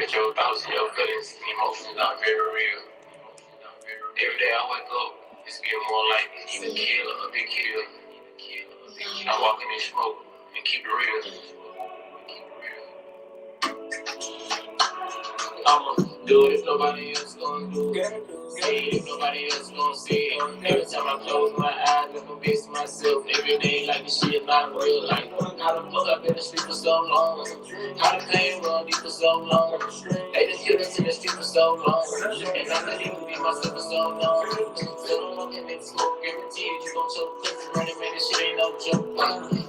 Separate your thoughts and your feelings. Emotions are very real. Every day I wake up, it's getting more like either kill or be killed. I walk in this smoke and keep it real. I'ma do it if nobody else gonna do it. See it if nobody else gonna see it. Every time I close my eyes, I convince myself every day like this shit not real. Like, how the fuck I've been asleep for so long? How the pain run deep for so long? They just killed us in the street for so long. And I couldn't even be myself for so long. So don't look at me, smoke, guaranteed you gon' choke. Cause the running man, this shit ain't no joke.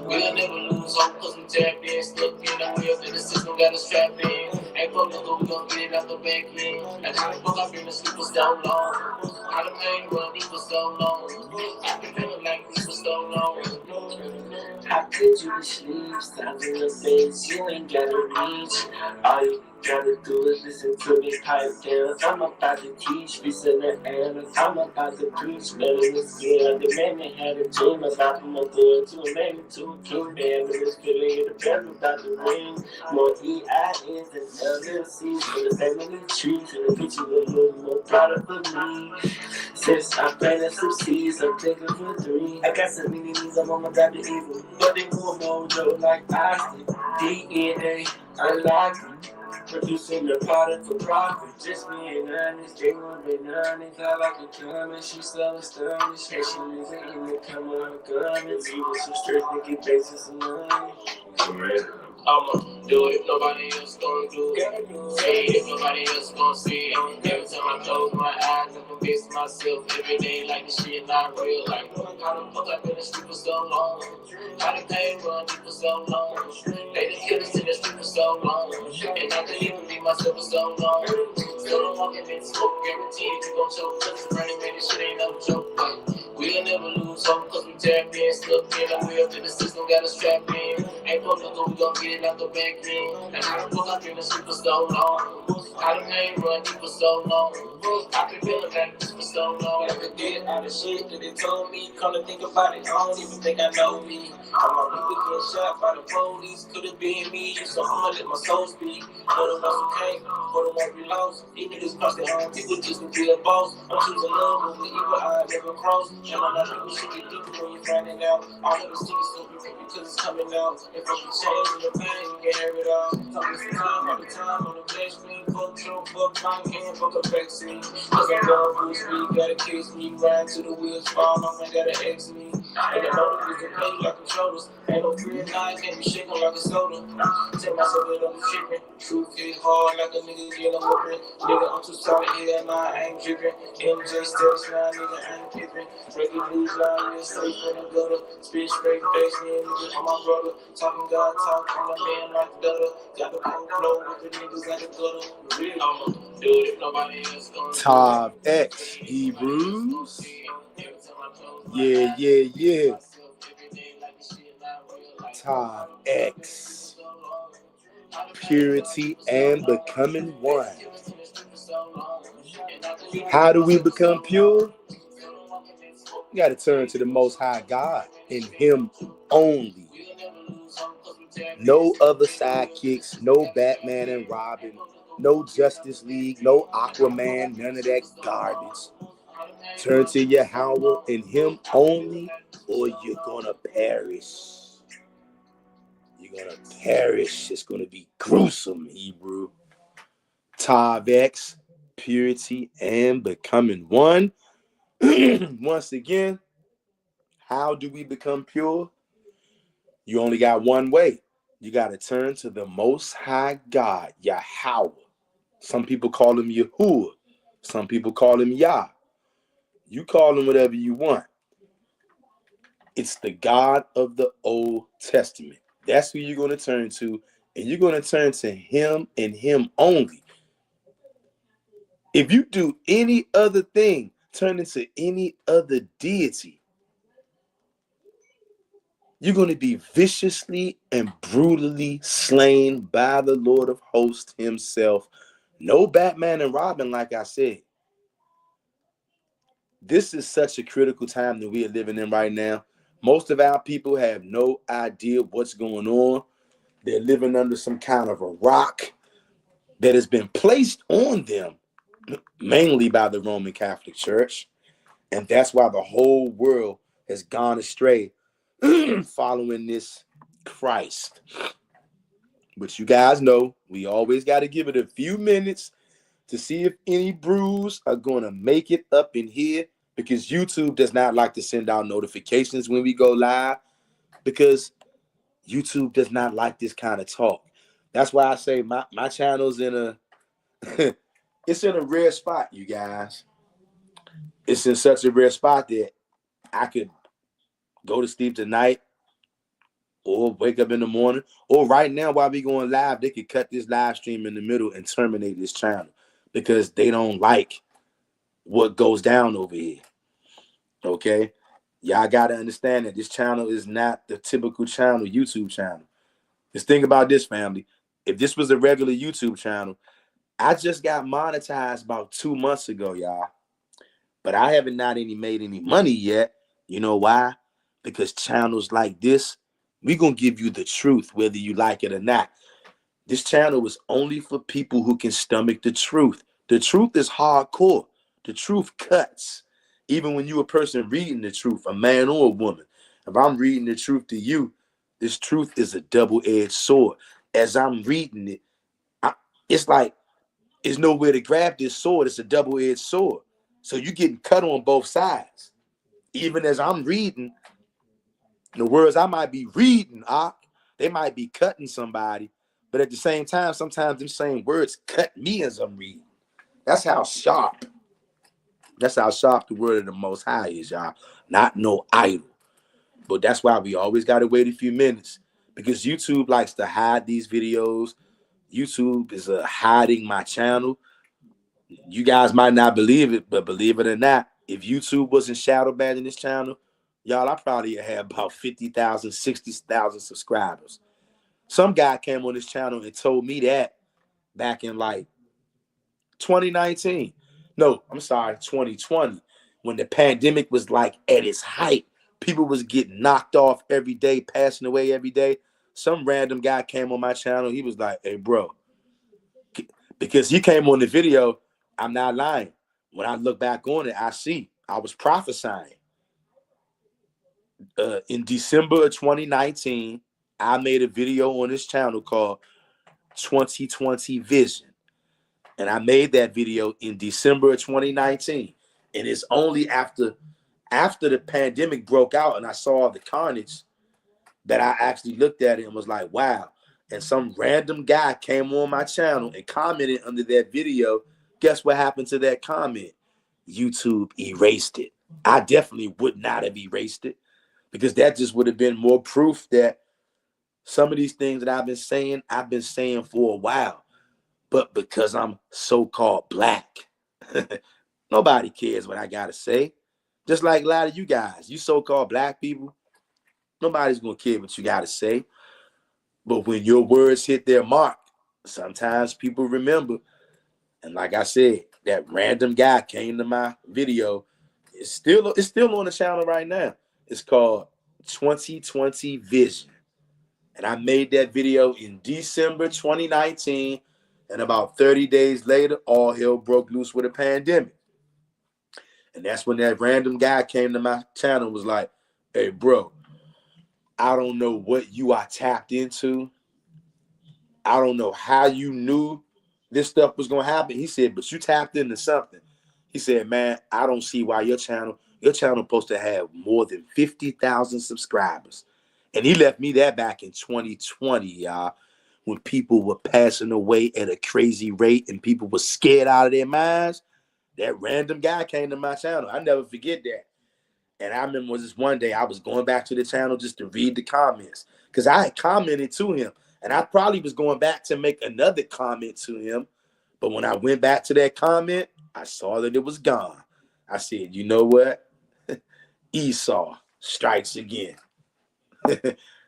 We'll never lose hope cause we tapped in. Stuck in the wheels and the system got us trapped in. Ain't fuck nigga, we gon' get it out the back end. And how the fuck I've been asleep for so long? How the pain run deep for so long? I've been feeling like this for so long. How could you be asleep? Stop in the face, you ain't gotta reach. All you gotta do is listen to me pipe down. I'm about to teach, be the answers. I'm about to preach, better than skin. The man that had a dream about from a good to a man to a king. Man, with this feeling, the bell about to ring. More EINs and LLCs for the family trees. And the picture will look more proud of me. Since I planted some seeds, I'm thinking for three. I got some enemies, I'm on my God to evil. But they more mojo like Austin. DNA, unlocked. Producing the product for profit. Just being honest, they won't be honest. I like the comment, she so astonished. Hey, she living in the come on her garments. Even some straight nigga basis of money. I'ma do it if nobody else gonna do it. See it if nobody else gonna see it. Every time I close my eyes, I convince myself every day like this shit not real. Like, how the fuck I've been asleep for so long? How the pain run deep for so long? They just killed us in the street for so long. And I couldn't even be myself for so long. Still don't walk in this smoke, guaranteed you gon' choke. Cause the running man, this shit ain't no joke. We'll never lose hope cause we tapped in. Stuck in the wheel till the system got us trapped in. Ain't fuck nigga, we gon' get it out the back end. And how the fuck I've been asleep for so long? How the pain run deep for so long? I've been feeling like this for so long. I forget all the shit that they told me. Come to think about it, I don't even think I know me. I'm on people getting shot by the police. Could've been me, so I'ma let my soul speak. For the ones who came, for the ones we lost. These niggas cross their own people just to be a boss. I'm choosing love with the evil I never crossed. And I know people shit get deeper when you're finding out. I'll never see it so deep because it's coming out. If I can change in the pain, you can hear it all. Talking some time all the time on the flash screen. Fuck Trump, fuck Mike, and fuck a vaccine. Cause I'm going full speed, gotta kiss me. Ride to the wheels fall off and gotta X me. And I know that we can play like controllers. Ain't no green line, can't be shaking like a soda. Tell myself that I'm tripping. Truth hit hard like a nigga getting whooping. Nigga, I'm too solid here, nah, I ain't dripping. MJ steps, nah, nigga, I ain't pippin'. Breaking news line, real safe from the gutter. Spit straight face, me and niggas on my brother. Talking God talk, I'm a man like the gutter. Got the cold flow with the niggas like the gutter. Really, I'ma do it if nobody else gonna do it. Top X Hebrews. Yeah. Top X. Purity and becoming one. How do we become pure? You got to turn to the Most High God and Him only. No other sidekicks, no Batman and Robin, no Justice League, no Aquaman, none of that garbage. Turn to Yahweh and Him only, or you're gonna perish. You're gonna perish. It's gonna be gruesome, Hebrew. Tav X, purity and becoming one. Once again, how do we become pure? You only got one way. You got to turn to the Most High God, Yahweh. Some people call him Yahuwah. Some people call him Yah. You call him whatever you want. It's the God of the Old Testament. That's who you're going to turn to, and you're going to turn to Him and Him only. If you do any other thing, turn into any other deity, you're going to be viciously and brutally slain by the Lord of hosts Himself. No Batman and Robin, like I said. This is such a critical time that we are living in right now. Most of our people have no idea what's going on. They're living under some kind of a rock. that has been placed on them, mainly by the Roman Catholic Church. And that's why the whole world has gone astray following this Christ. But you guys know we always got to give it a few minutes to see if any brews are going to make it up in here, because YouTube does not like to send out notifications when we go live, because YouTube does not like this kind of talk. That's why I say my channel's in a it's in a rare spot, you guys. It's in such a rare spot that I could go to sleep tonight or wake up in the morning, or right now while we going live, they could cut this live stream in the middle and terminate this channel because they don't like what goes down over here. Okay? Y'all got to understand that this channel is not the typical channel, YouTube channel. Just think about this, family. If this was a regular YouTube channel, I just got monetized about 2 months ago, y'all. But I haven't made any money yet. You know why? Because channels like this, we're going to give you the truth, whether you like it or not. This channel is only for people who can stomach the truth. The truth is hardcore. The truth cuts. Even when you're a person reading the truth, a man or a woman. If I'm reading the truth to you, this truth is a double-edged sword. As I'm reading it, it's like there's nowhere to grab this sword. It's a double-edged sword. So you're getting cut on both sides. Even as I'm reading, the words I might be reading, they might be cutting somebody. But at the same time, sometimes them same words cut me as I'm reading. That's how sharp the word of the Most High is, y'all. Not no idol. But that's why we always got to wait a few minutes, because YouTube likes to hide these videos. YouTube is hiding my channel. You guys might not believe it, but believe it or not, if YouTube wasn't shadow banning this channel, y'all, I probably have about 50,000, 60,000 subscribers. Some guy came on this channel and told me that back in like 2019. No, I'm sorry, 2020, when the pandemic was like at its height. People was getting knocked off every day, passing away every day. Some random guy came on my channel. He was like, hey, bro, because he came on the video, I'm not lying. When I look back on it, I was prophesying. In December of 2019, I made a video on this channel called 2020 Vision. And I made that video in December of 2019. And it's only after the pandemic broke out and I saw the carnage that I actually looked at it and was like, wow. And some random guy came on my channel and commented under that video. Guess what happened to that comment? YouTube erased it. I definitely would not have erased it, because that just would have been more proof that some of these things that I've been saying for a while. But because I'm so-called black, nobody cares what I got to say. Just like a lot of you guys, you so-called black people, nobody's going to care what you got to say. But when your words hit their mark, sometimes people remember. And like I said, that random guy came to my video. It's still on the channel right now. It's called 2020 Vision. And I made that video in December 2019. And about 30 days later, all hell broke loose with a pandemic. And that's when that random guy came to my channel and was like, hey, bro, I don't know what you are tapped into. I don't know how you knew this stuff was going to happen. He said, but you tapped into something. He said, man, I don't see why your channel supposed to have more than 50,000 subscribers. And he left me that back in 2020, y'all, when people were passing away at a crazy rate and people were scared out of their minds. That random guy came to my channel. I never forget that. And I remember this one day I was going back to the channel just to read the comments, because I had commented to him. And I probably was going back to make another comment to him. But when I went back to that comment, I saw that it was gone. I said, you know what? Esau strikes again.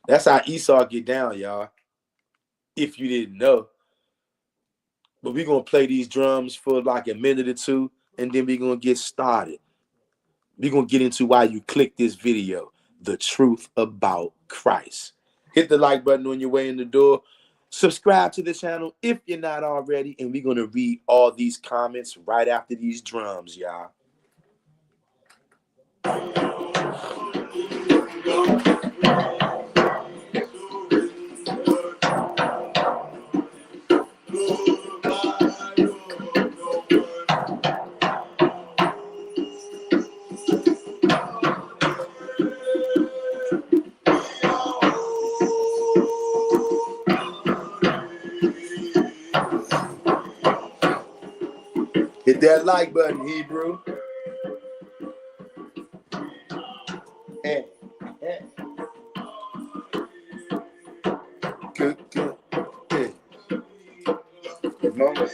That's how Esau get down, y'all. If you didn't know. But we're going to play these drums for like a minute or two, and then we're going to get started. We're going to get into why you click this video, the truth about Christ. Hit the like button on your way in the door. Subscribe to the channel if you're not already, and we're going to read all these comments right after these drums, y'all. Hit that like button, Hebrew. Hey. Good. Hey. Good moment.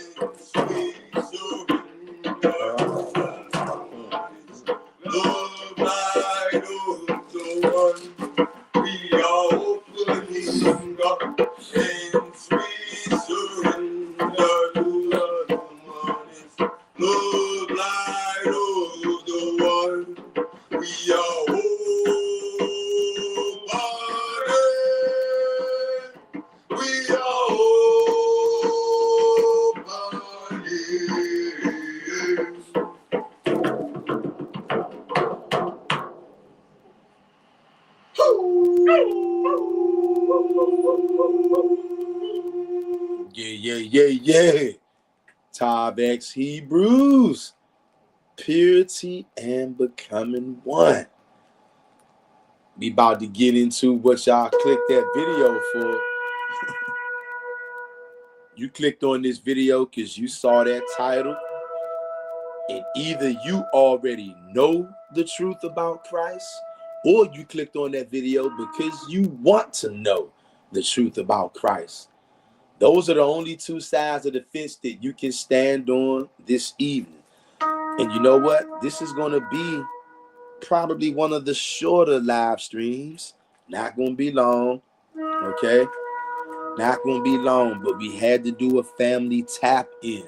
Yeah. Tav X Hebrews, purity and becoming one. We about to get into what y'all clicked that video for. You clicked on this video because you saw that title, and either you already know the truth about Christ, or you clicked on that video because you want to know the truth about Christ. Those are the only two sides of the fence that you can stand on this evening. And you know what? This is going to be probably one of the shorter live streams. Not going to be long, okay? Not going to be long, but we had to do a family tap in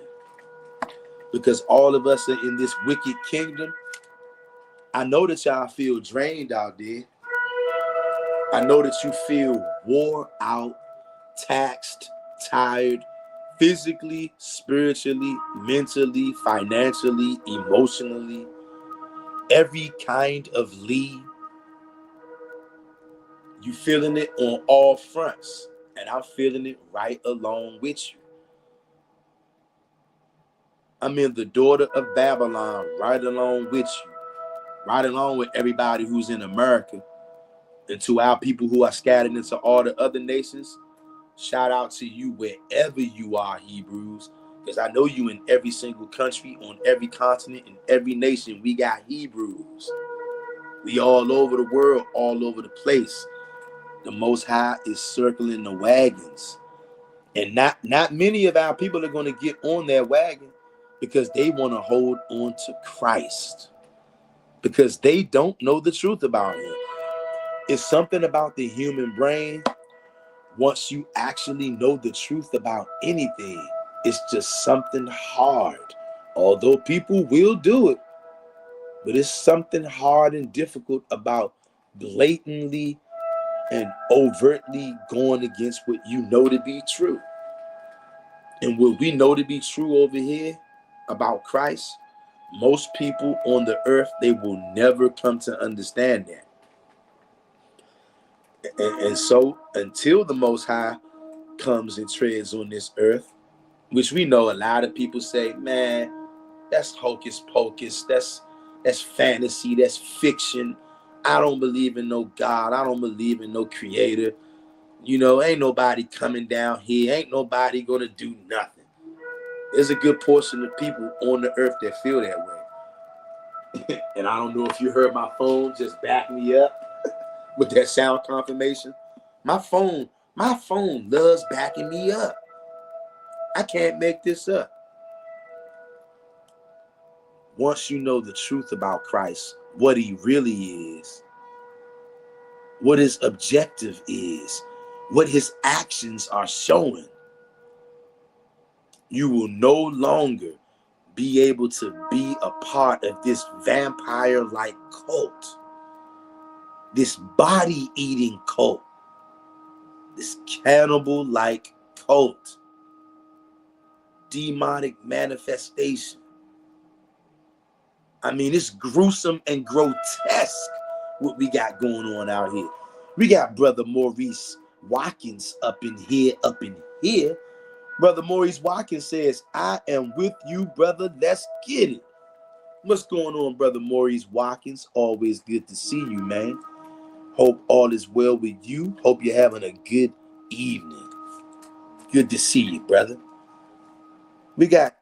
because all of us are in this wicked kingdom. I know that y'all feel drained out there. I know that you feel wore out, taxed, tired, physically, spiritually, mentally, financially, emotionally, every kind of lead. You feeling it on all fronts, and I'm feeling it right along with you. I'm in the daughter of Babylon right along with you, right along with everybody who's in America, and to our people who are scattered into all the other nations. Shout out to you wherever you are, Hebrews, because I know you in every single country, on every continent, in every nation. We got Hebrews. We all over the world, all over the place. The Most High is circling the wagons. And not many of our people are going to get on that wagon because they want to hold on to Christ, because they don't know the truth about him. It's something about the human brain. Once you actually know the truth about anything, it's just something hard. Although people will do it, but it's something hard and difficult about blatantly and overtly going against what you know to be true. And what we know to be true over here about Christ, most people on the earth, they will never come to understand that. And so until the Most High comes and treads on this earth, which we know a lot of people say, man, that's hocus pocus, that's fantasy, that's fiction. I don't believe in no God. I don't believe in no creator. You know, ain't nobody coming down here. Ain't nobody gonna do nothing. There's a good portion of people on the earth that feel that way. And I don't know if you heard my phone just back me up with that sound confirmation. My phone loves backing me up. I can't make this up. Once you know the truth about Christ, what he really is, what his objective is, what his actions are showing, you will no longer be able to be a part of this vampire-like cult, this body-eating cult, this cannibal-like cult, demonic manifestation. I mean, it's gruesome and grotesque what we got going on out here. We got Brother Maurice Watkins up in here. Brother Maurice Watkins says, I am with you, brother. Let's get it. What's going on, Brother Maurice Watkins? Always good to see you, man. Hope all is well with you. Hope you're having a good evening. Good to see you, brother. We got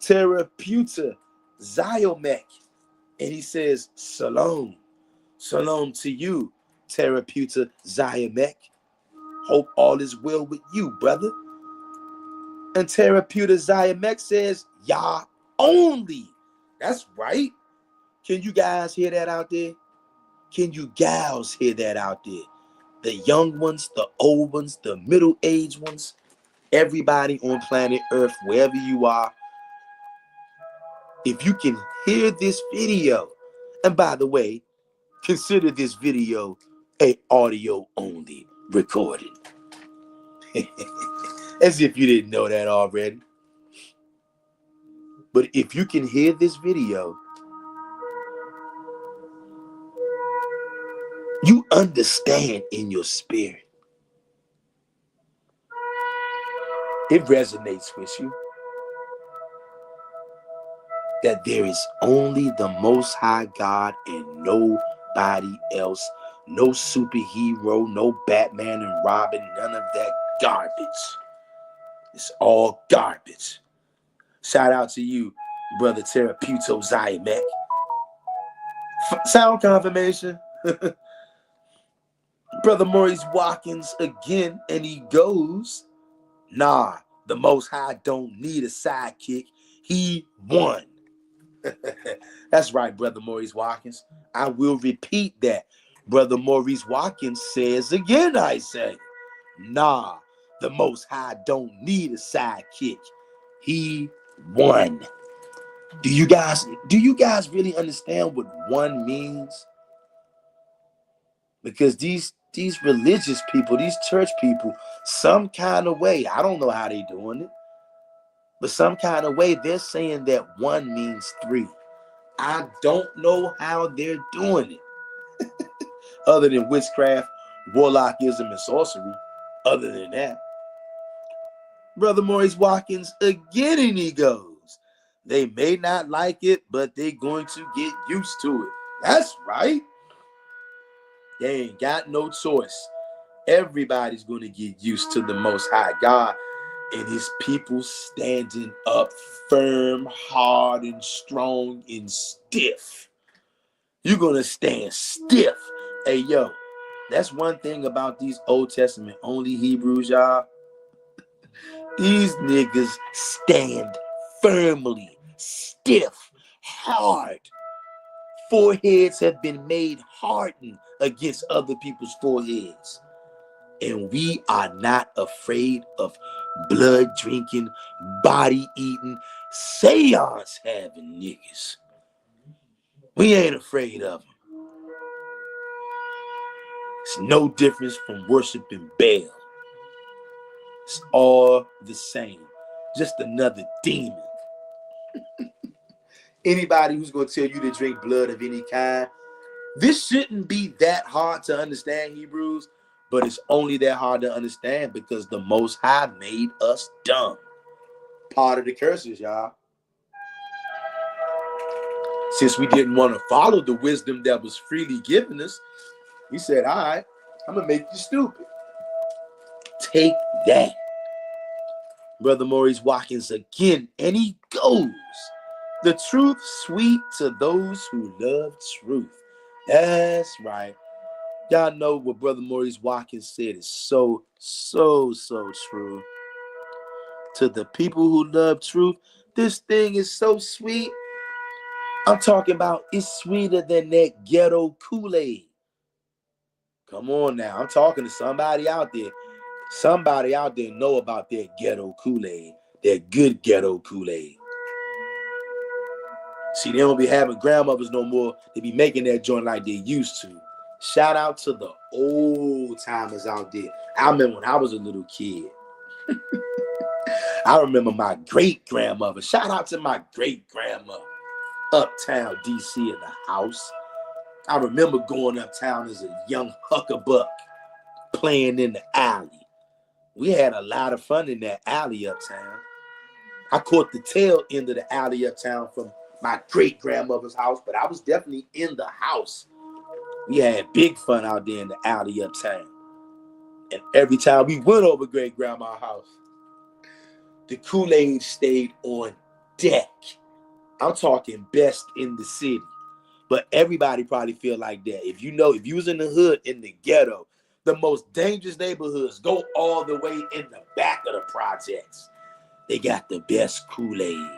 Therapeuta Ziomek, and he says, Shalom. Shalom to you, Therapeuta Ziomek. Hope all is well with you, brother. And Therapeuta Ziomek says, Yah only. That's right. Can you guys hear that out there? Can you gals hear that out there? The young ones, the old ones, the middle-aged ones, everybody on planet Earth, wherever you are, if you can hear this video, and by the way, consider this video a audio-only recording. As if you didn't know that already. But if you can hear this video, you understand in your spirit. It resonates with you that there is only the Most High God and nobody else. No superhero, no Batman and Robin, none of that garbage. It's all garbage. Shout out to you, Brother Therapeuta Ziomek. Sound confirmation. Brother Maurice Watkins again, and he goes, nah, the Most High don't need a sidekick. He won. That's right, Brother Maurice Watkins. I will repeat that. Brother Maurice Watkins says again, I say, nah, the Most High don't need a sidekick. He won. Do you guys really understand what one means? Because these religious people, these church people, some kind of way, I don't know how they doing it, but some kind of way they're saying that one means three. I don't know how they're doing it. Other than witchcraft, warlockism, and sorcery. Other than that, Brother Maurice Watkins again, and he goes, they may not like it, but they're going to get used to it. That's right. They ain't got no choice. Everybody's going to get used to the Most High God and his people standing up firm, hard, and strong and stiff. You're going to stand stiff. Hey, yo, that's one thing about these Old Testament only Hebrews, y'all. These niggas stand firmly, stiff, hard. Foreheads have been made hardened against other people's foreheads. And we are not afraid of blood drinking, body eating, seance having niggas. We ain't afraid of them. It's no difference from worshiping Baal. It's all the same. Just another demon. Anybody who's going to tell you to drink blood of any kind, this shouldn't be that hard to understand, Hebrews, but it's only that hard to understand because the Most High made us dumb. Part of the curses, y'all. Since we didn't want to follow the wisdom that was freely given us, he said, all right, I'm going to make you stupid. Take that. Brother Maurice Watkins again, and he goes, the truth sweet to those who love truth. That's right. Y'all know what Brother Maurice Watkins said is so true. To the people who love truth, this thing is so sweet. I'm talking about it's sweeter than that ghetto Kool-Aid. Come on now. I'm talking to somebody out there. Somebody out there know about that ghetto Kool-Aid. That good ghetto Kool-Aid. See, they don't be having grandmothers no more. They be making that joint like they used to. Shout out to the old timers out there. I remember when I was a little kid. I remember my great-grandmother. Shout out to my great-grandmother. Uptown DC in the house. I remember going uptown as a young huckabuck, playing in the alley. We had a lot of fun in that alley uptown. I caught the tail end of the alley uptown from my great-grandmother's house, but I was definitely in the house. We had big fun out there in the alley uptown. And every time we went over great-grandma's house, the Kool-Aid stayed on deck. I'm talking best in the city. But everybody probably feel like that. If you was in the hood, in the ghetto, the most dangerous neighborhoods go all the way in the back of the projects. They got the best Kool-Aid.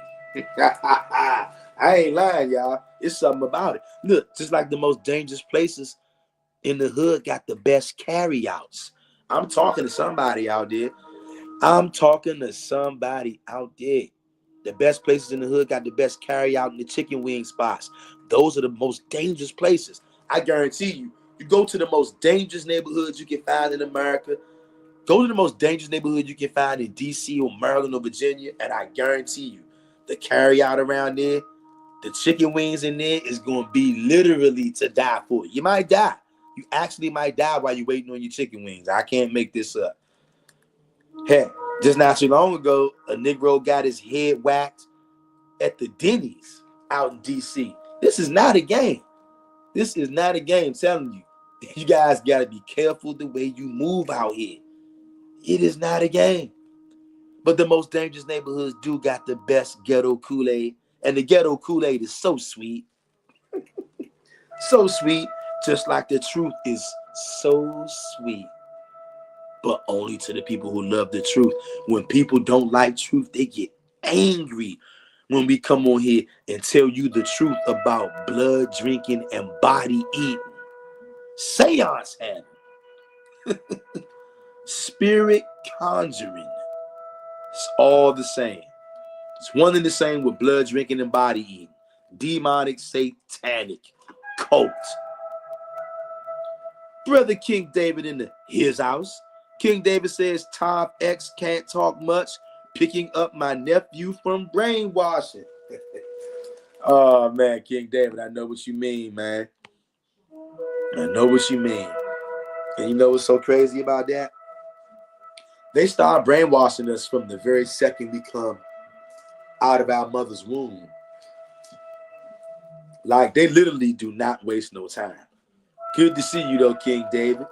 I ain't lying, y'all. It's something about it. Look, just like the most dangerous places in the hood got the best carryouts. I'm talking to somebody out there. The best places in the hood got the best carryout and the chicken wing spots. Those are the most dangerous places. I guarantee you. You go to the most dangerous neighborhoods you can find in America. Go to the most dangerous neighborhood you can find in DC or Maryland or Virginia, and I guarantee you, the carryout around there, the chicken wings in there is going to be literally to die for. You might die. You actually might die while you're waiting on your chicken wings. I can't make this up. Heck, just not too long ago, a Negro got his head whacked at the Denny's out in DC. This is not a game. This is not a game, I'm telling you. You guys got to be careful the way you move out here. It is not a game. But the most dangerous neighborhoods do got the best ghetto Kool-Aid. And the ghetto Kool-Aid is so sweet. So sweet, just like the truth is so sweet. But only to the people who love the truth. When people don't like truth, they get angry when we come on here and tell you the truth about blood drinking and body eating. Seance having. Spirit conjuring. It's all the same. It's one and the same with blood drinking and body eating. Demonic, satanic cult. Brother King David in his house. King David says, Tom X can't talk much, picking up my nephew from brainwashing. Oh, man, King David, I know what you mean, man. I know what you mean. And you know what's so crazy about that? They start brainwashing us from the very second we come out of our mother's womb. Like, they literally do not waste no time. Good to see you, though, King David.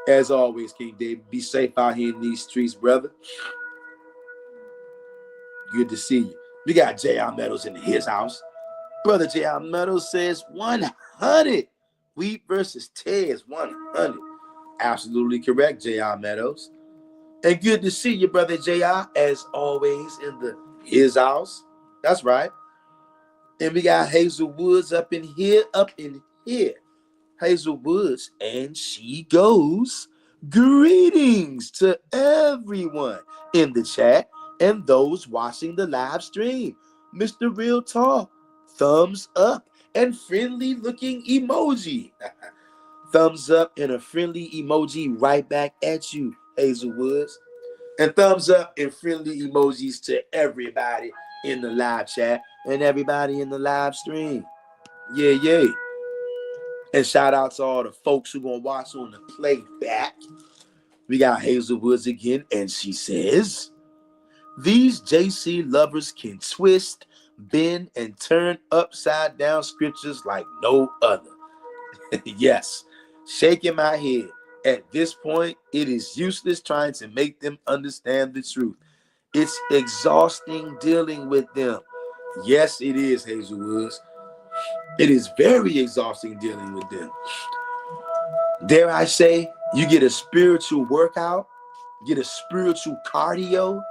As always, King David, be safe out here in these streets, brother. Good to see you. We got J.R. Meadows in his house. Brother J.R. Meadows says 100. Wheat versus Tez, 100. Absolutely correct, J.R. Meadows. And good to see you, brother J.R., as always, in his house. That's right. And we got Hazel Woods up in here. Hazel Woods, and she goes, greetings to everyone in the chat and those watching the live stream. Mr. Real Talk, thumbs up and friendly looking emoji. Thumbs up and a friendly emoji right back at you, Hazel Woods. And thumbs up and friendly emojis to everybody in the live chat and everybody in the live stream. Yeah. And shout out to all the folks who gonna watch on the playback. We got Hazel Woods again, and she says, these JC lovers can twist, bend, and turn upside down scriptures like no other. Yes, shaking my head. At this point, it is useless trying to make them understand the truth. It's exhausting dealing with them. Yes, it is, Hazel Woods. It is very exhausting dealing with them. Dare I say, you get a spiritual workout, get a spiritual cardio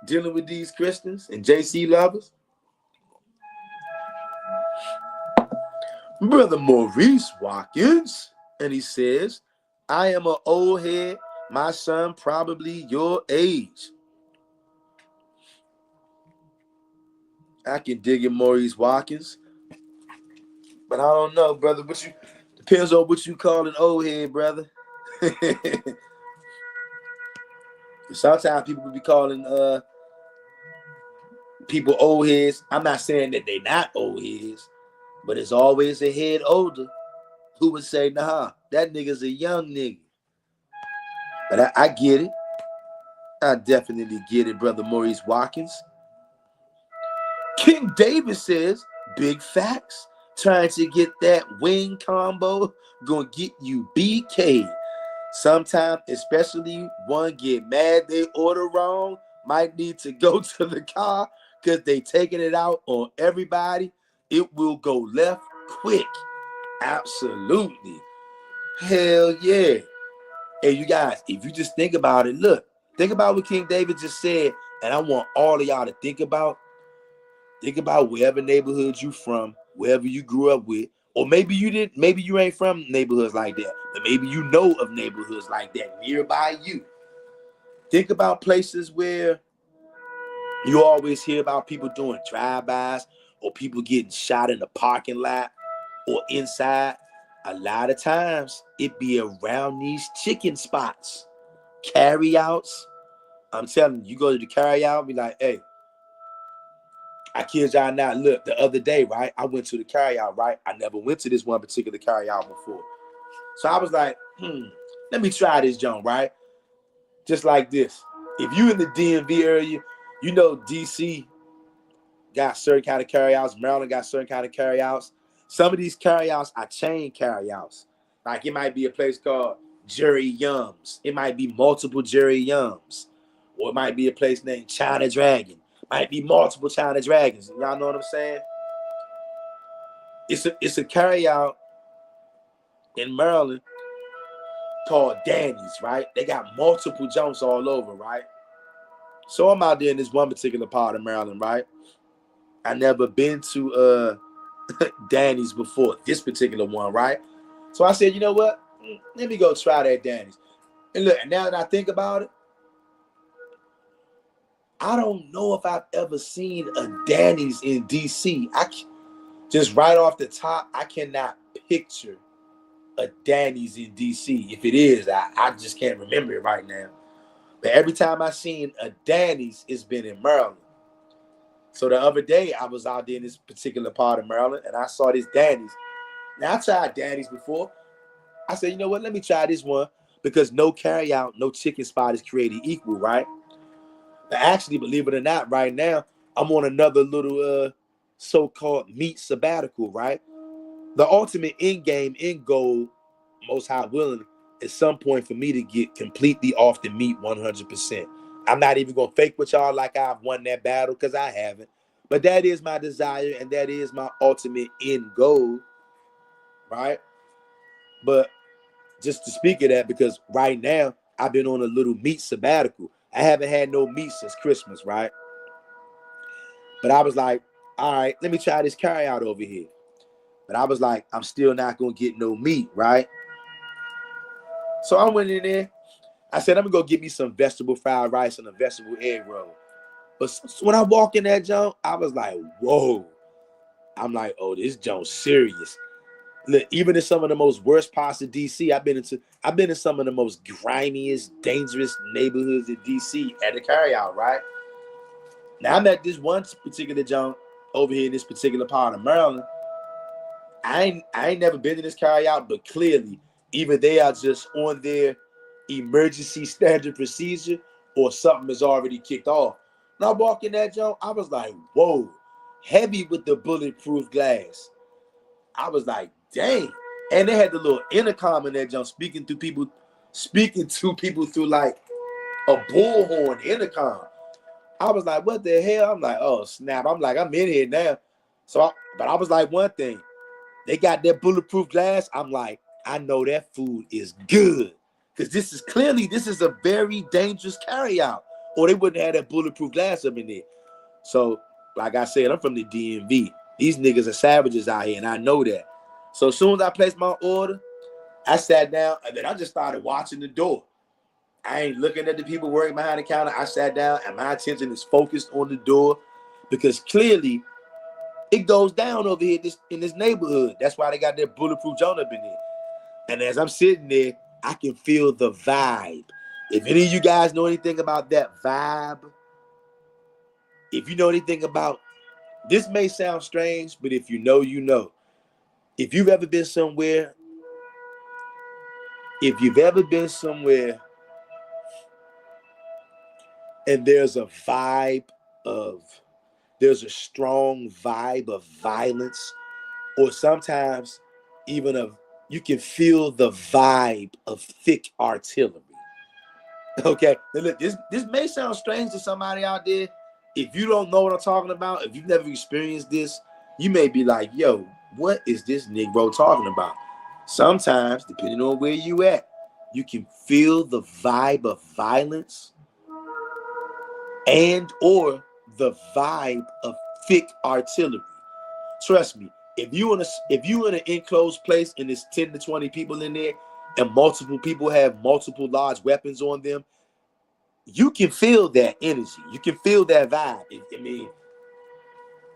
dealing with these Christians and JC lovers. Brother Maurice Watkins, and he says, I am an old head, my son probably your age. I can dig it, Maurice Watkins. But I don't know, brother. Depends on what you call an old head, brother. Sometimes people will be calling people old heads. I'm not saying that they not old heads, but it's always a head older who would say, nah, that nigga's a young nigga. But I get it. I definitely get it, Brother Maurice Watkins. King David says, big facts. Trying to get that wing combo gonna get you BK. Sometimes, especially one get mad they order wrong, might need to go to the car because they taking it out on everybody. It will go left quick. Absolutely. Hell yeah. Hey, you guys, if you just think about it, look, think about what King David just said, and I want all of y'all to think about wherever neighborhood you from, wherever you grew up with, or maybe you didn't, maybe you ain't from neighborhoods like that, but maybe you know of neighborhoods like that nearby you. Think about places where you always hear about people doing drive-bys or people getting shot in the parking lot or inside. A lot of times it be around these chicken spots, carry-outs. I'm telling you, you go to the carry-out, be like, hey, I kid y'all not. Look, the other day, right, I went to the carry-out, right? I never went to this one particular carry-out before. So I was like, let me try this joint, right? Just like this. If you in the DMV area, you know DC got certain kind of carry-outs. Maryland got certain kind of carry-outs. Some of these carry-outs are chain carry-outs. Like it might be a place called Jerry Yums. It might be multiple Jerry Yums. Or it might be a place named China Dragon. Might be multiple China Dragons. Y'all know what I'm saying? It's a carry-out in Maryland called Danny's, right? They got multiple jumps all over, right? So I'm out there in this one particular part of Maryland, right? I never been to Danny's before, this particular one, right? So I said, you know what? Let me go try that Danny's. And look, now that I think about it, I don't know if I've ever seen a Danny's in DC. Just right off the top, I cannot picture a Danny's in DC. If it is, I just can't remember it right now. But every time I seen a Danny's, it's been in Maryland. So the other day, I was out there in this particular part of Maryland, and I saw this Danny's. Now, I tried Danny's before. I said, you know what? Let me try this one because no carry-out, no chicken spot is created equal, right? But actually, believe it or not, right now, I'm on another little so-called meat sabbatical, right? The ultimate end game, end goal, most high willing, at some point for me to get completely off the meat 100%. I'm not even going to fake with y'all like I've won that battle because I haven't. But that is my desire and that is my ultimate end goal, right? But just to speak of that, because right now, I've been on a little meat sabbatical. I haven't had no meat since Christmas, right? But I was like, all right, let me try this carry out over here. But I was like, I'm still not going to get no meat, right? So I went in there. I said, I'm going to go get me some vegetable fried rice and a vegetable egg roll. But when I walked in that joint, I was like, whoa. I'm like, oh, this joint's serious. Look, even in some of the most worst parts of DC, I've been in some of the most grimiest, dangerous neighborhoods in DC at the carryout, right? Now I'm at this one particular joint over here in this particular part of Maryland. I ain't never been to this carryout, but clearly, either they are just on their emergency standard procedure or something is already kicked off. When I walked in that joint, I was like, whoa, heavy with the bulletproof glass. I was like, dang. And they had the little intercom in that joint speaking to people through like a bullhorn intercom. I was like, what the hell? I'm like, oh, snap. I'm like, I'm in here now. But I was like, one thing. They got that bulletproof glass. I'm like, I know that food is good. Because this is a very dangerous carryout. Or they wouldn't have that bulletproof glass up in there. So, like I said, I'm from the DMV. These niggas are savages out here, and I know that. So as soon as I placed my order, I sat down, and then I just started watching the door. I ain't looking at the people working behind the counter. I sat down, and my attention is focused on the door because clearly it goes down over here in this neighborhood. That's why they got that bulletproof joint up in there. And as I'm sitting there, I can feel the vibe. If any of you guys know anything about that vibe, if you know anything about, this may sound strange, but if you know, you know. If you've ever been somewhere, and there's a strong vibe of violence, or sometimes even you can feel the vibe of thick artillery. Okay, now look, this may sound strange to somebody out there. If you don't know what I'm talking about, if you've never experienced this, you may be like, yo, what is this Negro talking about? Sometimes, depending on where you at, you can feel the vibe of violence and or the vibe of thick artillery. Trust me, if you in an enclosed place and there's 10 to 20 people in there and multiple people have multiple large weapons on them, you can feel that energy. You can feel that vibe. I mean,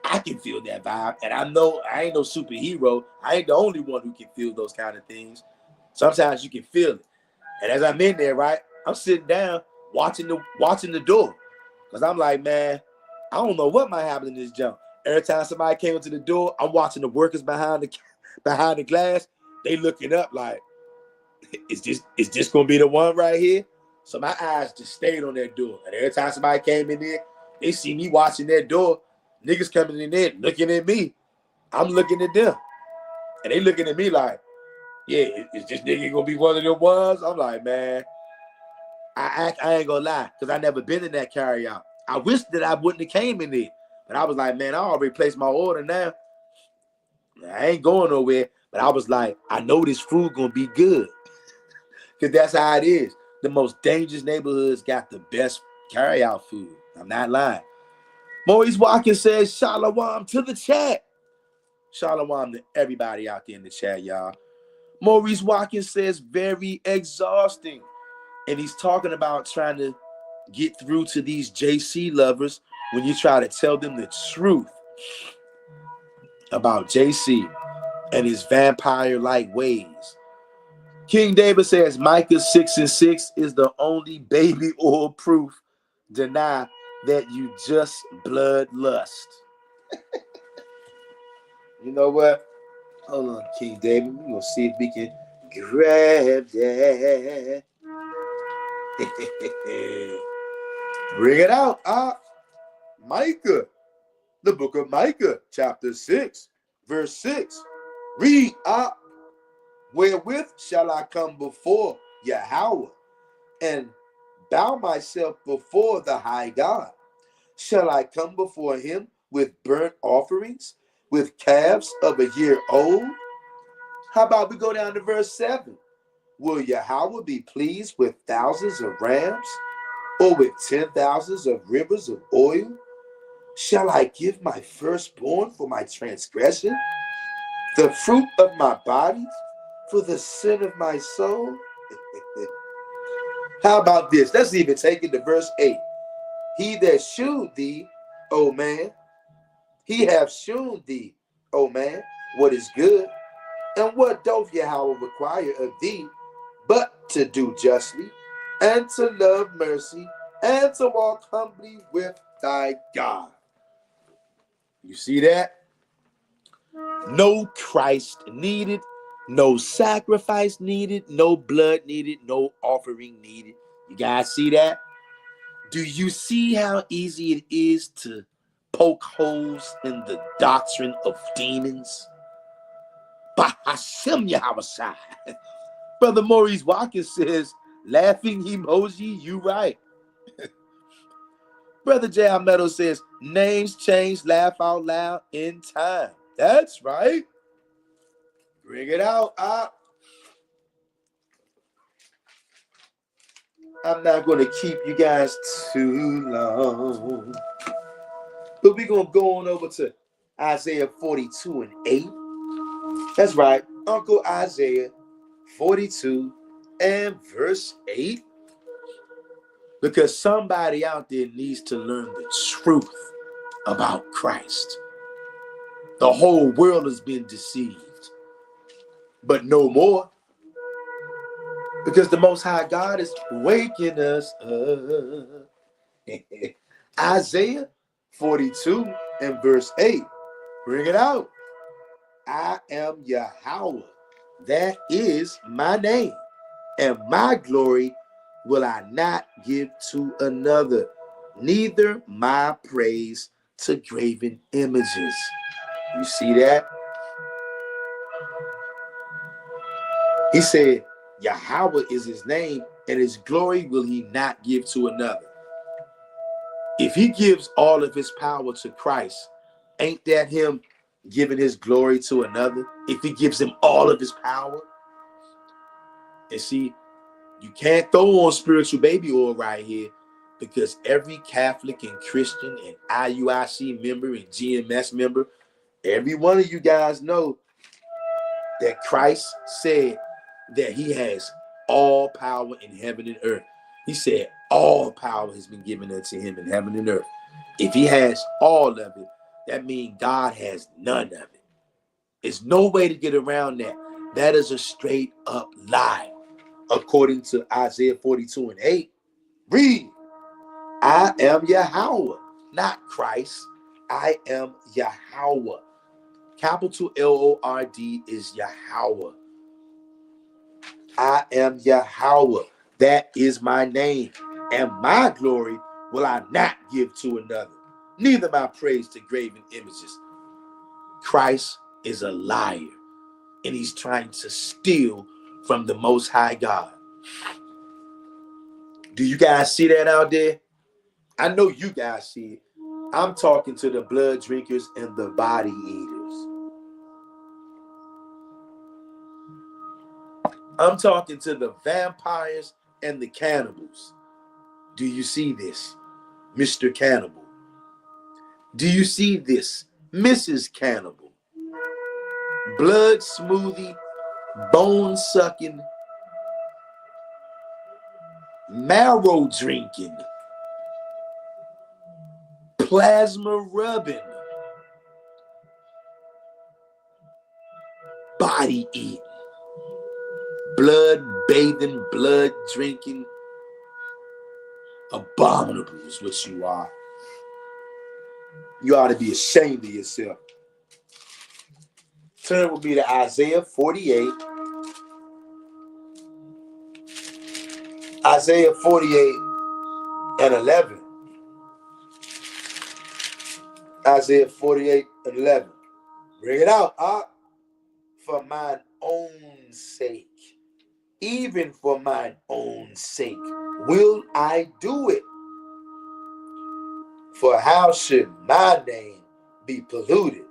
I can feel that vibe, and I know I ain't no superhero. I ain't the only one who can feel those kind of things. Sometimes you can feel it. And as I'm in there, right, I'm sitting down watching the door, because I'm like, man, I don't know what might happen in this jump. Every time somebody came into the door, I'm watching the workers behind the glass. They looking up like, is this gonna be the one right here? So my eyes just stayed on that door. And every time somebody came in there, they see me watching that door. Niggas coming in there looking at me. I'm looking at them. And they looking at me like, yeah, is this nigga gonna be one of them ones? I'm like, man, I ain't gonna lie, because I never been in that carryout. I wish that I wouldn't have came in there. But I was like, man, I already placed my order now. I ain't going nowhere. But I was like, I know this food gonna be good. Because that's how it is. The most dangerous neighborhoods got the best carryout food. I'm not lying. Maurice Watkins says, Shalom to the chat. Shalom to everybody out there in the chat, y'all. Maurice Watkins says, very exhausting. And he's talking about trying to get through to these JC lovers when you try to tell them the truth about JC and his vampire-like ways. King David says Micah 6:6 is the only baby oil proof deny that you just bloodlust. You know what? Hold on, King David. We're going to see if we can grab that. Bring it out. Micah. The book of Micah, chapter 6, verse 6. Read, wherewith shall I come before Yahweh and bow myself before the high God? Shall I come before him with burnt offerings, with calves of a year old? How about we go down to verse 7? Will Yahweh be pleased with thousands of rams, or with 10,000s of rivers of oil? Shall I give my firstborn for my transgression, the fruit of my body for the sin of my soul? How about this? Let's even take it to verse 8. He that shewed thee, O man, he hath shewn thee, O man, what is good. And what doth Yahweh require of thee, but to do justly, and to love mercy, and to walk humbly with thy God? You see that? No Christ needed, no sacrifice needed, no blood needed, no offering needed. You guys see that? Do you see how easy it is to poke holes in the doctrine of demons? Bahashem Yahawashi. Brother Maurice Watkins says, laughing emoji, you right. Brother J. Almedo says, names change, laugh out loud in time. That's right. Bring it out. I'm not going to keep you guys too long. But we're going to go on over to Isaiah 42 and 8. That's right. Uncle Isaiah 42 and verse 8. Because somebody out there needs to learn the truth about Christ. The whole world has been deceived, but no more. Because the Most High God is waking us up. Isaiah 42 and verse 8. Bring it out. I am Yahweh. That is my name. And my glory will I not give to another, neither my praise to graven images. You see that? He said, Yahweh is his name, and his glory will he not give to another. If he gives all of his power to Christ, ain't that him giving his glory to another? If he gives him all of his power? And see, you can't throw on spiritual baby oil right here, because every Catholic and Christian and IUIC member and GMS member, every one of you guys know that Christ said that he has all power in heaven and earth. He said all power has been given unto him in heaven and earth. If he has all of it, that means God has none of it. There's no way to get around that. That is a straight up lie. According to Isaiah 42 and 8, read, I am Yahweh, not Christ. I am Yahweh. Capital Lord is Yahweh. I am Yahweh. That is my name. And my glory will I not give to another, neither my praise to graven images. Christ is a liar, and he's trying to steal from the Most High God. Do you guys see that out there? I know you guys see it. I'm talking to the blood drinkers and the body eaters. I'm talking to the vampires and the cannibals. Do you see this, Mr. Cannibal? Do you see this, Mrs. Cannibal? Blood smoothie, bone sucking, marrow drinking, plasma rubbing, body eating, blood bathing, blood drinking, abominable is what you are. You ought to be ashamed of yourself. Turn with me to Isaiah 48. Isaiah 48 and 11. Isaiah 48 and 11. Bring it out, for mine own sake, even for mine own sake, will I do it. For how should my name be polluted?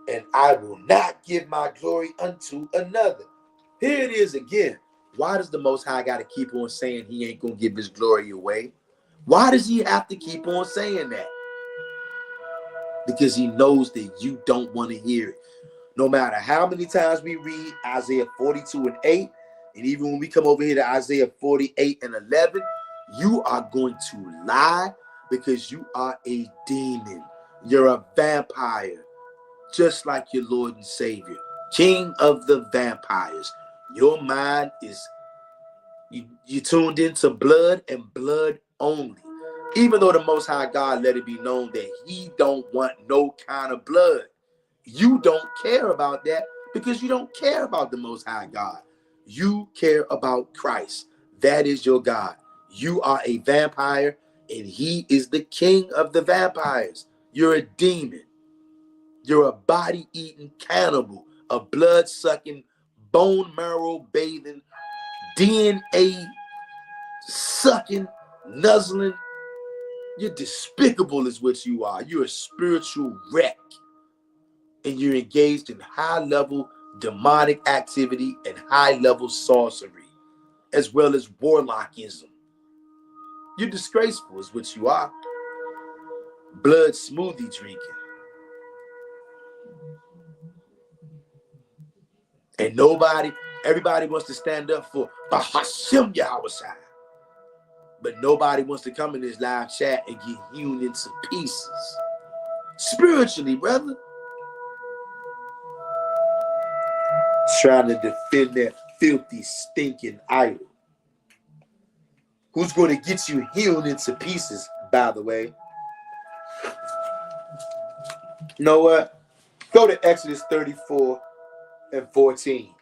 And I will not give my glory unto another. Here it is again. Why does the Most High got to keep on saying he ain't going to give his glory away? Why does he have to keep on saying that? Because he knows that you don't want to hear it. No matter how many times we read Isaiah 42 and 8, and even when we come over here to Isaiah 48 and 11, you are going to lie because you are a demon. You're a vampire, just like your Lord and Savior, King of the vampires. Your mind is, you tuned into blood and blood only. Even though the Most High God let it be known that he don't want no kind of blood. You don't care about that because you don't care about the Most High God. You care about Christ. That is your God. You are a vampire and he is the king of the vampires. You're a demon. You're a body-eating cannibal, a blood-sucking, bone marrow bathing, DNA sucking, nuzzling. You're despicable is what you are. You're a spiritual wreck. And you're engaged in high-level demonic activity and high-level sorcery, as well as warlockism. You're disgraceful is what you are. Blood smoothie drinking. And everybody wants to stand up for Bahashim Yahweh. But nobody wants to come in this live chat and get hewn into pieces. Spiritually, brother. Trying to defend that filthy, stinking idol. Who's going to get you healed into pieces, by the way. You know what? Go to Exodus 34 and 14.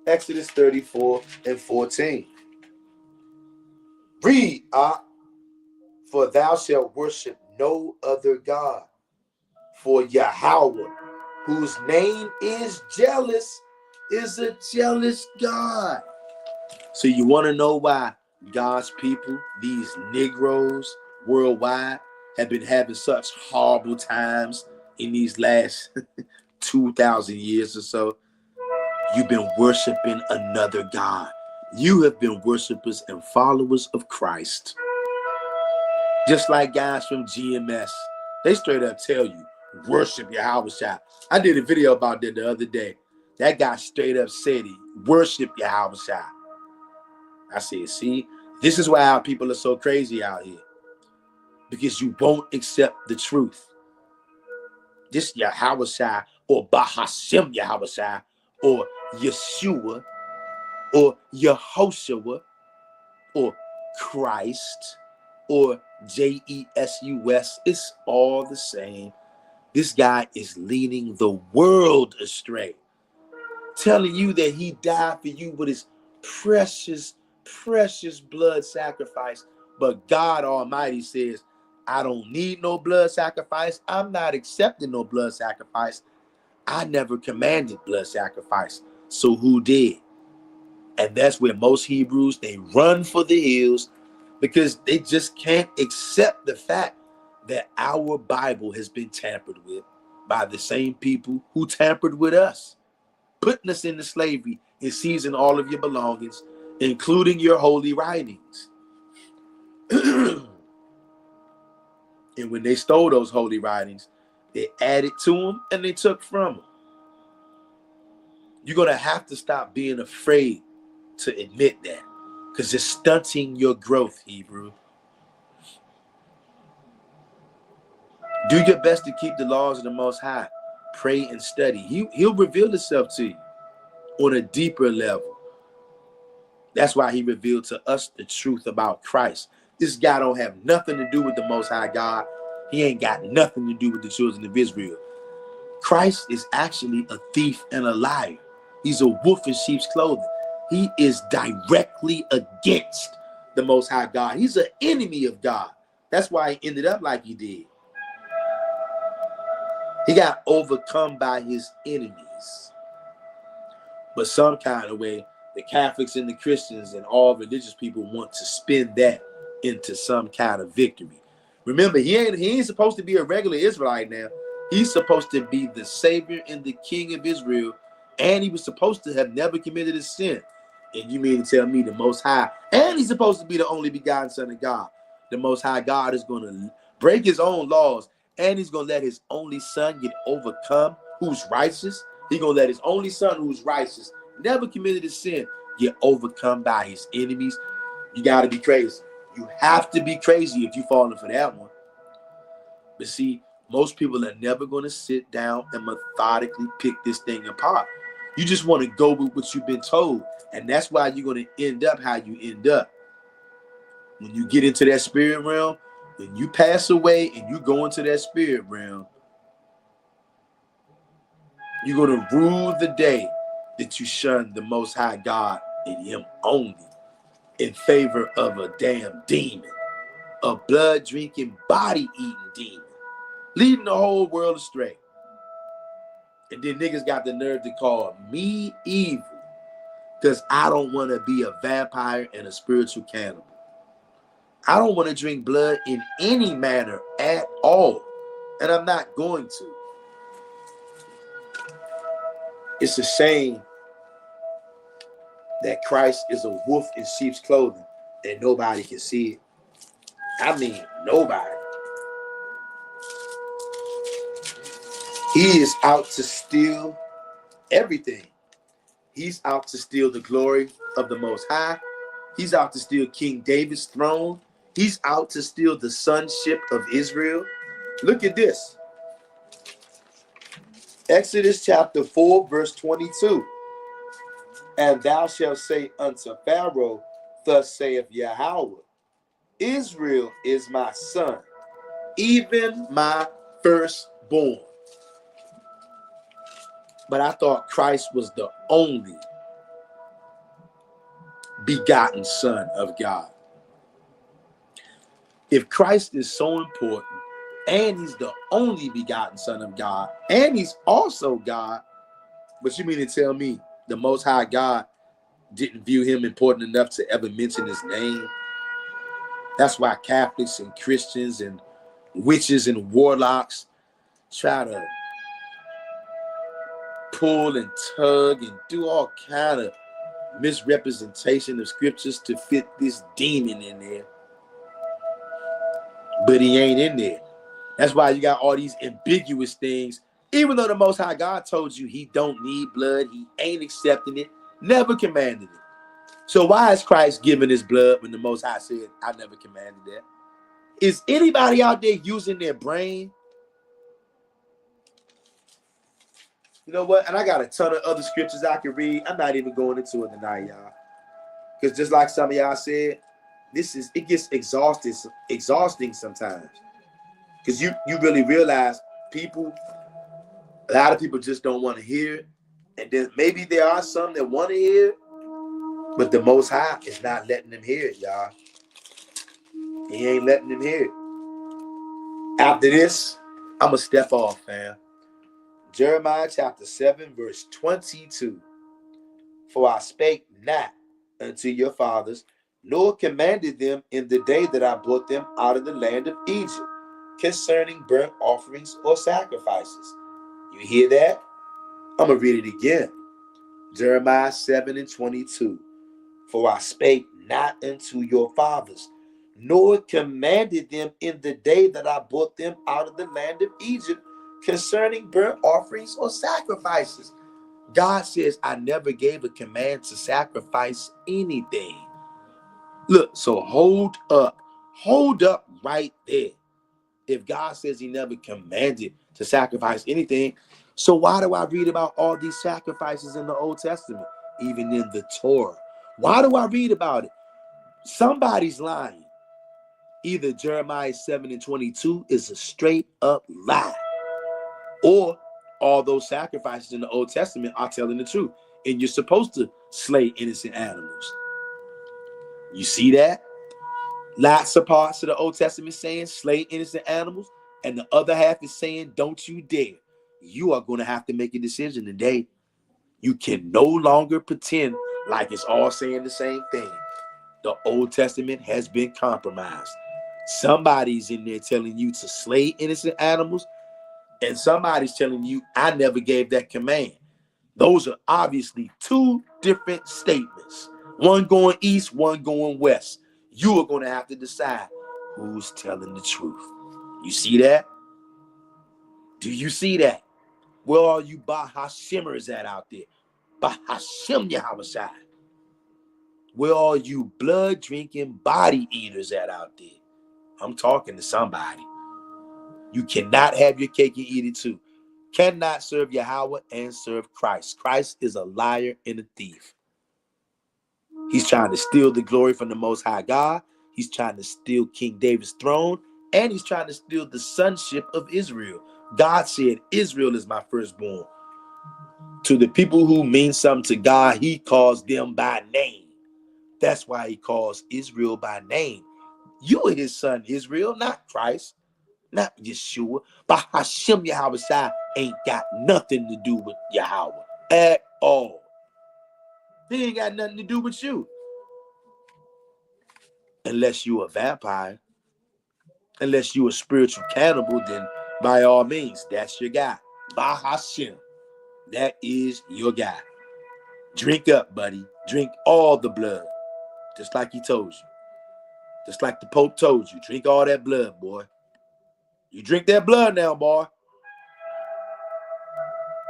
Exodus 34 and 14. Read, for thou shalt worship no other God. For Yahweh, whose name is jealous, is a jealous God. So you want to know why God's people, these Negroes worldwide, have been having such horrible times in these last 2,000 years or so? You've been worshiping another God. You have been worshipers and followers of Christ. Just like guys from GMS, they straight up tell you, worship Yahweh Shai. I did a video about that the other day. That guy straight up said he worship Yahweh Shai. I said, see, this is why our people are so crazy out here. Because you won't accept the truth. This Yahweh Shai or Bahashem Yahweh Shai or Yeshua or Yehoshua or Christ or Jesus, it's all the same. This guy is leading the world astray, telling you that he died for you with his precious, precious blood sacrifice. But God Almighty says, I don't need no blood sacrifice. I'm not accepting no blood sacrifice. I never commanded blood sacrifice. So who did? And that's where most Hebrews, they run for the hills because they just can't accept the fact that our Bible has been tampered with by the same people who tampered with us, putting us into slavery and seizing all of your belongings, including your holy writings. And when they stole those holy writings, they added to them and they took from them. You're going to have to stop being afraid to admit that, because it's stunting your growth, Hebrew. Do your best to keep the laws of the Most High. Pray and study. He'll reveal himself to you on a deeper level. That's why he revealed to us the truth about Christ. This guy don't have nothing to do with the Most High God. He ain't got nothing to do with the children of Israel. Christ is actually a thief and a liar. He's a wolf in sheep's clothing. He is directly against the Most High God. He's an enemy of God. That's why he ended up like he did. He got overcome by his enemies. But some kind of way, the Catholics and the Christians and all religious people want to spin that into some kind of victory. Remember, he ain't supposed to be a regular Israelite now. He's supposed to be the Savior and the King of Israel, and he was supposed to have never committed a sin. And you mean to tell me the Most High, and he's supposed to be the only begotten Son of God, the Most High God is going to break his own laws, and he's going to let his only son get overcome, who's righteous? He's going to let his only son, who's righteous, never committed a sin, get overcome by his enemies? You got to be crazy. You have to be crazy if you're falling for that one. But see, most people are never going to sit down and methodically pick this thing apart. You just want to go with what you've been told. And that's why you're going to end up how you end up. When you get into that spirit realm, when you pass away and you go into that spirit realm, you're going to rule the day that you shun the Most High God and him only in favor of a damn demon, a blood-drinking, body-eating demon, leading the whole world astray. And then niggas got the nerve to call me evil because I don't want to be a vampire and a spiritual cannibal. I don't want to drink blood in any manner at all, and I'm not going to. It's a shame that Christ is a wolf in sheep's clothing and nobody can see it. I mean, nobody. He is out to steal everything. He's out to steal the glory of the Most High. He's out to steal King David's throne. He's out to steal the sonship of Israel. Look at this. Exodus chapter 4, verse 22. And thou shalt say unto Pharaoh, thus saith Yahweh, Israel is my son, even my firstborn. But I thought Christ was the only begotten Son of God. If Christ is so important, and he's the only begotten Son of God, and he's also God, but you mean to tell me the Most High God didn't view him important enough to ever mention his name? That's why Catholics and Christians and witches and warlocks try to pull and tug and do all kind of misrepresentation of scriptures to fit this demon in there. But he ain't in there. That's why you got all these ambiguous things. Even though the Most High God told you he don't need blood, he ain't accepting it, never commanded it. So why is Christ giving his blood when the Most High said, I never commanded that? Is anybody out there using their brain? You know what? And I got a ton of other scriptures I can read. I'm not even going into it tonight, y'all. Because just like some of y'all said, it gets exhausting sometimes. Because you really realize a lot of people just don't want to hear it. And then maybe there are some that want to hear it, but the Most High is not letting them hear it, y'all. He ain't letting them hear it. After this, I'm going to step off, fam. Jeremiah chapter 7, verse 22. For I spake not unto your fathers, nor commanded them in the day that I brought them out of the land of Egypt, concerning burnt offerings or sacrifices. You hear that? I'm going to read it again. Jeremiah 7 and 22. For I spake not unto your fathers, nor commanded them in the day that I brought them out of the land of Egypt, concerning burnt offerings or sacrifices. God says, I never gave a command to sacrifice anything. Look, so hold up right there. If God says he never commanded to sacrifice anything, so why do I read about all these sacrifices in the Old Testament, even in the Torah? Why do I read about it? Somebody's lying. Either Jeremiah 7 and 22 is a straight up lie, or all those sacrifices in the Old Testament are telling the truth. And you're supposed to slay innocent animals. You see that? Lots of parts of the Old Testament saying slay innocent animals, and the other half is saying don't you dare. You are going to have to make a decision today. You can no longer pretend like it's all saying the same thing. The Old Testament has been compromised. Somebody's in there telling you to slay innocent animals, and somebody's telling you I never gave that command. Those are obviously two different statements. One going east, one going west. You are going to have to decide who's telling the truth. You see that? Do you see that? Where are you Bahashimers at out there? Bahashim Yahushai. Where are you blood drinking body eaters at out there? I'm talking to somebody. You cannot have your cake and eat it too. Cannot serve Yahweh and serve Christ. Christ is a liar and a thief. He's trying to steal the glory from the Most High God. He's trying to steal King David's throne. And he's trying to steal the sonship of Israel. God said, Israel is my firstborn. To the people who mean something to God, he calls them by name. That's why he calls Israel by name. You are his son, Israel, not Christ, not Yeshua. But Hashem Yahweh ain't got nothing to do with Yahweh at all. He ain't got nothing to do with you. Unless you a vampire, unless you a spiritual cannibal, then by all means, that's your guy. Bahashem, that is your guy. Drink up, buddy. Drink all the blood, just like he told you. Just like the Pope told you, drink all that blood, boy. You drink that blood now, boy.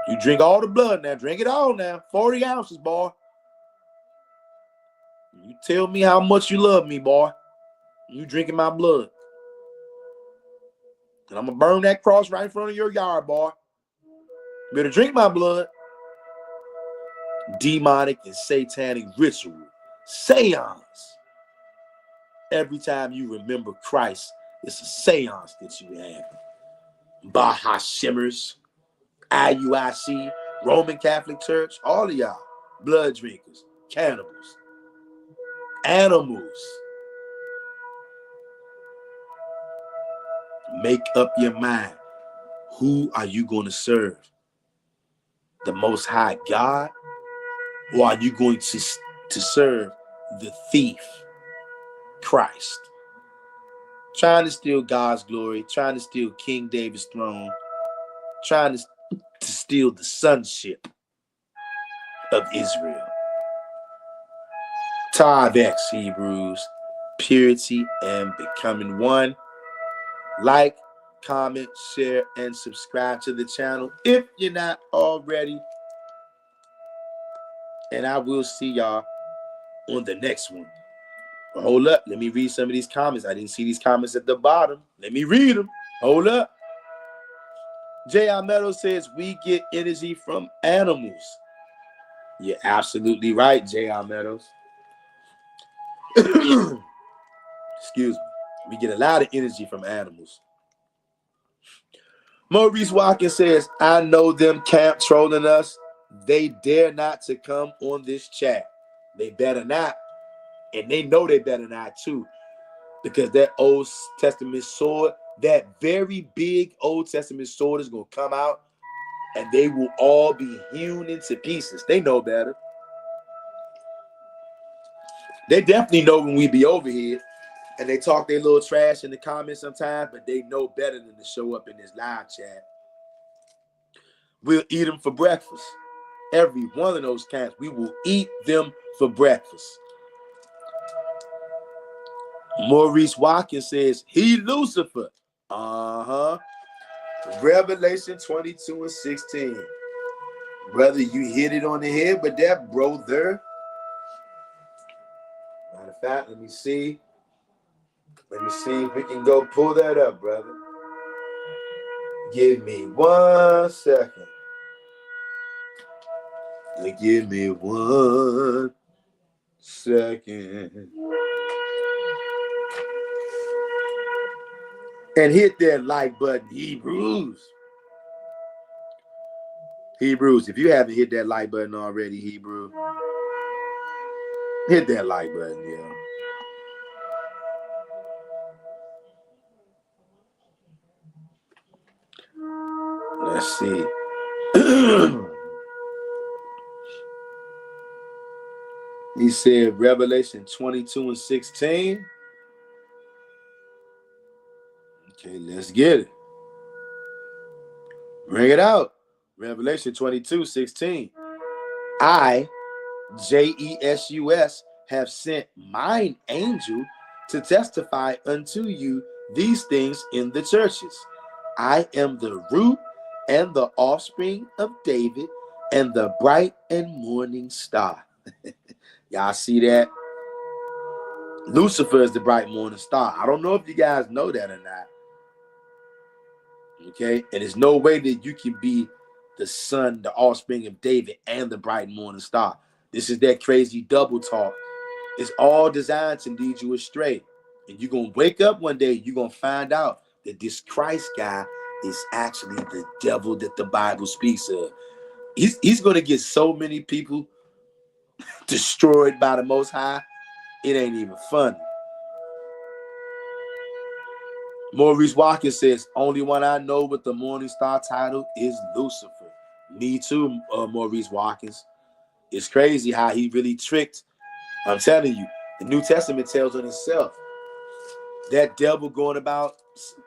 You drink all the blood now. Drink it all now. 40 ounces, boy. You tell me how much you love me, boy. You drinking my blood. And I'm going to burn that cross right in front of your yard, boy. You better drink my blood. demonic and satanic ritual, seance. Every time you remember Christ, it's a seance that you have. Baha Shimmers, IUIC, Roman Catholic Church, all of y'all, blood drinkers, cannibals, animals. Make up your mind. Who are you going to serve? The Most High God? Or are you going to serve the thief, Christ? Trying to steal God's glory, trying to steal King David's throne, trying to steal the sonship of Israel. Tav X, Hebrews, purity and becoming one. Like, comment, share, and subscribe to the channel if you're not already. And I will see y'all on the next one. But hold up, let me read some of these comments. I didn't see these comments at the bottom. Let me read them. Hold up. J.R. Meadows says, we get energy from animals. You're absolutely right, J.R. Meadows. Excuse me. We get a lot of energy from animals. Maurice Watkins says, I know them camp trolling us. They dare not to come on this chat. They better not. And they know they better not too. Because that Old Testament sword, that very big Old Testament sword is going to come out and they will all be hewn into pieces. They know better. They definitely know when we be over here and they talk their little trash in the comments sometimes, but they know better than to show up in this live chat. We'll eat them for breakfast. Every one of those camps, we will eat them for breakfast. Maurice Watkins says, he Lucifer. Revelation 22 and 16. Brother, you hit it on the head with that, brother. Matter of fact, let me see. Let me see if we can go pull that up, brother. Give me 1 second. Give me 1 second. And hit that like button, Hebrews. Hebrews, if you haven't hit that like button already, Hebrew, hit that like button, yo. Let's see. He said Revelation 22 and 16. Okay, let's get it. Bring it out. Revelation 22, 16. I, Jesus, have sent mine angel to testify unto you these things in the churches. I am the root and the offspring of David and the bright and morning star. Y'all see that? Lucifer is the bright morning star. I don't know if you guys know that or not. Okay? And there's no way that you can be the son, the offspring of David, and the bright morning star. This is that crazy double talk. It's all designed to lead you astray. And you're going to wake up one day, you're going to find out that this Christ guy is actually the devil that the Bible speaks of. He's going to get so many people destroyed by the Most High, it ain't even funny. Maurice Watkins says, only one I know with the Morning Star title is Lucifer. Me too, Maurice Watkins. It's crazy how he really tricked. I'm telling you, the New Testament tells on itself. That devil going about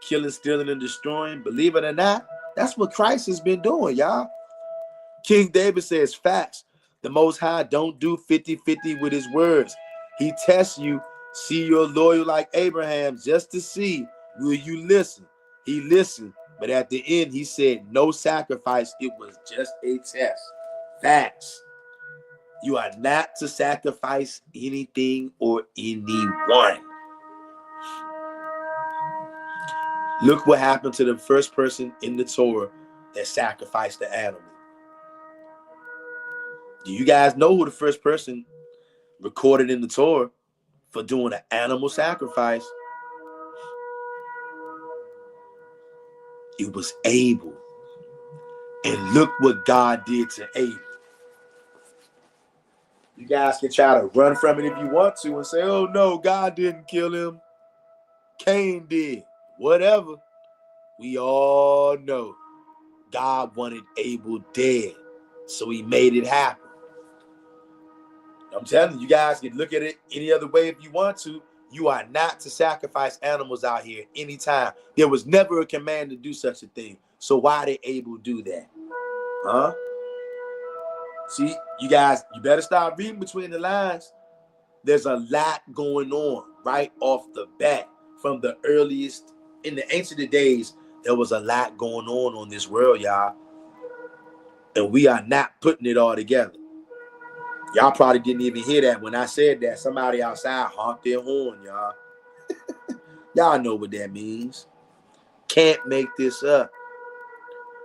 killing, stealing, and destroying, believe it or not, that's what Christ has been doing, y'all. King David says, facts. The Most High don't do 50-50 with his words. He tests you, see you're loyal like Abraham, just to see, will you listen? He listened, but at the end, he said, no sacrifice. It was just a test. Facts. You are not to sacrifice anything or anyone. Look what happened to the first person in the Torah that sacrificed the animal. Do you guys know who the first person recorded in the Torah for doing an animal sacrifice? It was Abel. And look what God did to Abel. You guys can try to run from it if you want to and say, oh no, God didn't kill him. Cain did. Whatever. We all know God wanted Abel dead. So he made it happen. I'm telling you, you guys can look at it any other way if you want to. You are not to sacrifice animals out here anytime. There was never a command to do such a thing. So why did Abel do that? Huh? See, you guys, you better start reading between the lines. There's a lot going on right off the bat. From the earliest, in the ancient days, there was a lot going on this world, y'all. And we are not putting it all together. Y'all probably didn't even hear that when I said that. Somebody outside honked their horn, y'all. Y'all know what that means. Can't make this up.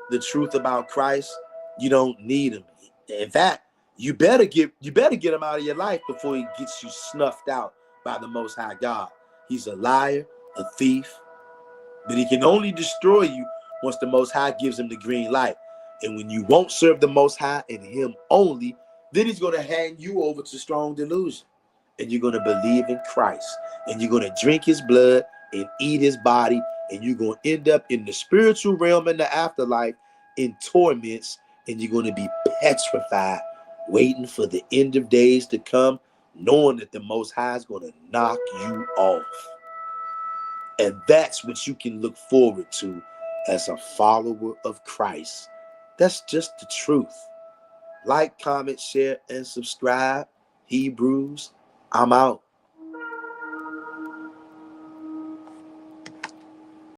The truth about Christ, you don't need him. In fact, you better get him out of your life before he gets you snuffed out by the Most High God. He's a liar, a thief, but he can only destroy you once the Most High gives him the green light. And when you won't serve the Most High and him only, then he's going to hand you over to strong delusion. And you're going to believe in Christ. And you're going to drink his blood and eat his body. And you're going to end up in the spiritual realm in the afterlife in torments. And you're going to be petrified, waiting for the end of days to come, knowing that the Most High is going to knock you off. And that's what you can look forward to as a follower of Christ. That's just the truth. Like, comment, share, and subscribe. Hebrews, I'm out.